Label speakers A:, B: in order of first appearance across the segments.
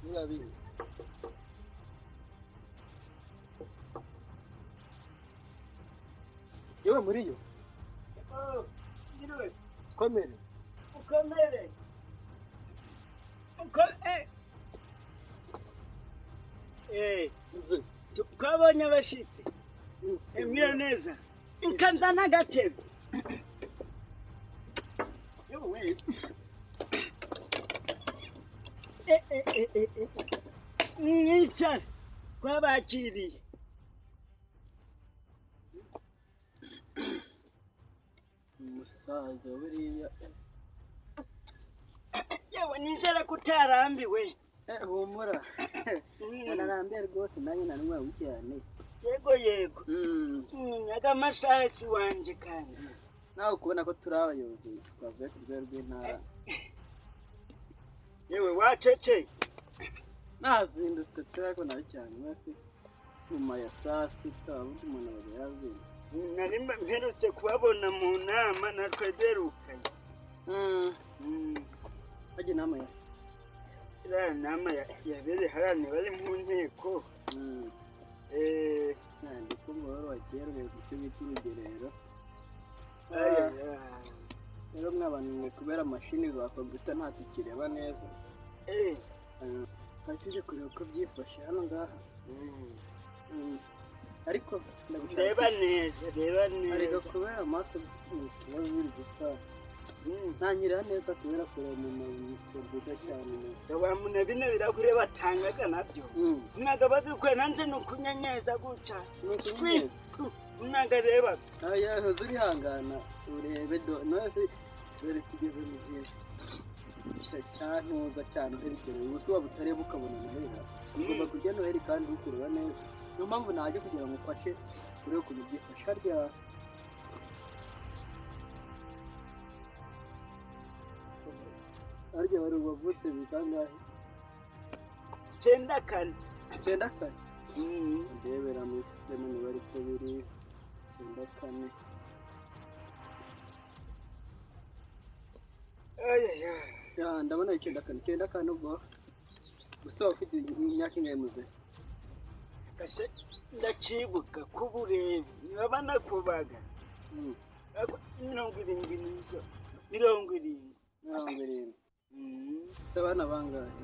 A: urabizi yewe muri yo
B: Yiriwe
A: komere
B: ukomere
A: uze
B: twabonye abashitsi emira neza ikanzana agatebe yewe mwicara twabakiriye
A: umusaza buriya
B: yewe nizera ko utarambiwe
A: humura nararambiye rwose nanjye nanwaye cyane
B: yego nyaga amasaha si wanje kandi
A: nawe kubona ko turi abayobozi twavuye ku rwego rw'intara
B: yewe waceceye
A: nazindutse turako nawe cyane mwese nyuma ya saa sita ubundi umuntu aba yazindutse
B: nari mperutse kubabona mu nama natwe derukanye
A: hajya inama ya
B: iriya nama yabereye hariya bari mu nteko
A: ndi kumva wari wagerwe ku cyo bita urugerero rero mwabantu mwe kubera mashini za kompiyuta nta tukireba neza twari tuje kureba uko byifashe hano ngaha ariko
B: reba neza
A: ariko kubera amaso biba biri gupfa ntanyirira neza kubera kureba umuntu kompiyuta cyane
B: wamune bino birahure batangaga nabyo mwaga bagikwe nanje nukunyenyeza guca mwaga reba
A: aya hoze urihangana urebe nose dore tugeze mu gihe cyantuza cyane uherekere ubuso waba utareba ukabona noheli ugomba kujya noheli kandi ukureba neza niyo mpamvu najya kugira ngo ufashe urebe ukuntu byifashe harya bari bavutse bikangahe
B: 94
A: ndebera muri sisiteme bari ko biri 94 ndabona 94 ubwo gusa ufite imyaka ingahe muze
B: kase ndacibuka kuburebe niba nakubaga 70 nizo 70
A: abana bangahe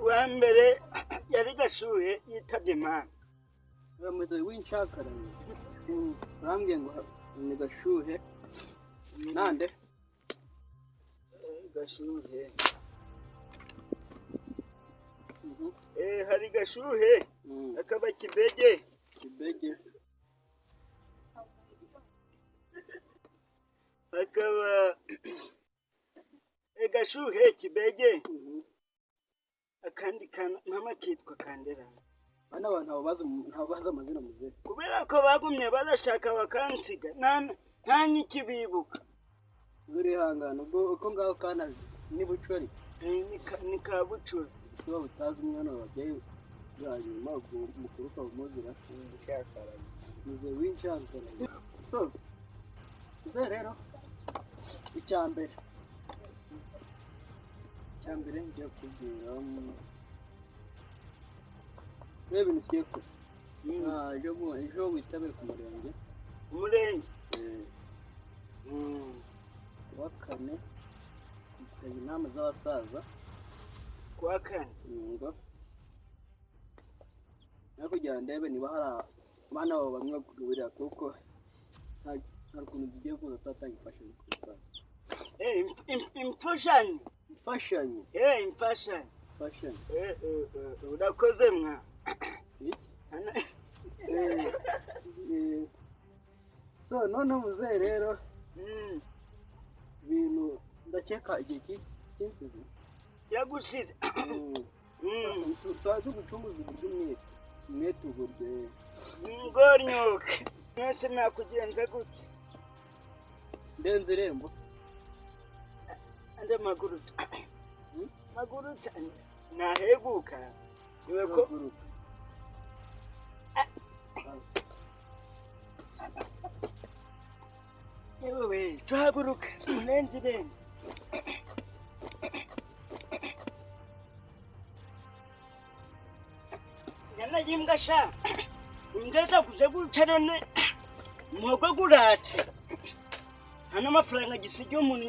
B: wa mbere yari Gashuhe yitabye Imana
A: bameze w'incakaranye urambwiye ngo ni Gashuhe nande
B: Gashuhe hari Gashuhe akaba Kibege akaba Gashuhe Kibege akandi mama kitwa Kandera
A: bana abantu abo baza amazina muze
B: kubera ko bagumye barashaka bakansiga nta nyikibibuka
A: urihangana ubwo uko ngaho kana ni bucuri
B: ni kabucuri
A: so butazi umwana wabyaye hanyuma mukuru kabumuzira
B: cyakaranye
A: muze w'incakaranye so uze rero icyambere njya kubwira reba ibintu ugiye kure ejo witabire ku murenge kuwa kane dufitanye inama z'abasaza
B: kuwa kane
A: ngo nawe kugira ndebe niba hari abana babo bamwe bakugaburira kuko nta kuntu tugiye kuza tutatanga imfashanyo ku basaza
B: imfashanyo urakoze mwa
A: so noneho muzehe rero ibintu ndakeka igihe cy'insizi
B: kiragusize
A: turazi gucunguza uburyo umwete uburyo
B: ngornyoke mwese nakugenza gute
A: ndenze irembo
B: ande magurutsa naheguka iwe ko yewe tuhaguruka unenze irembo nyana yimbwa sha ingeza kuje guca none muhogo guratse nta n'amafaranga gisigiye umuntu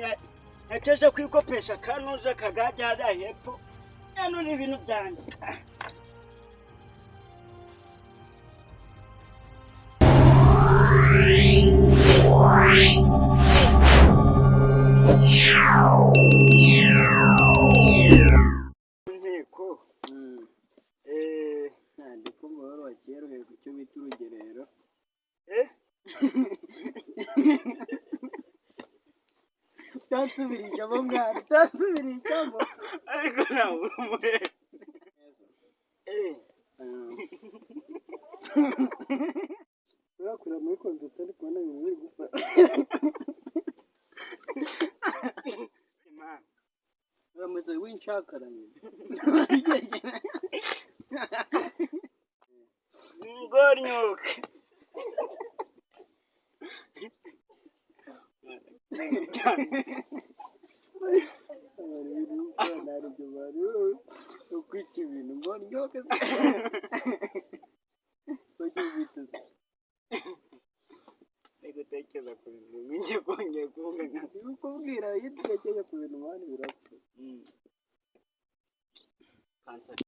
B: yateje kwikopesha kanuza kagajya hariya hepfo hano ni ibintu byanjye inteko
A: ndiko muhoro wa kera uheruka icyo bita urugerero utansubirishamo mwana utansubirishamo
B: ariko nawe urumure
A: urakura muri kompiyuta ari kubona ibintu biri gupfa uramutse wincakaranye
B: ngornyoke
A: ukwica ibintu ngornyoke
B: gutekereza ku bintu nk'ibyo kongera kuvuga
A: kubwira iyo utekereje ku bintu mwana birapfa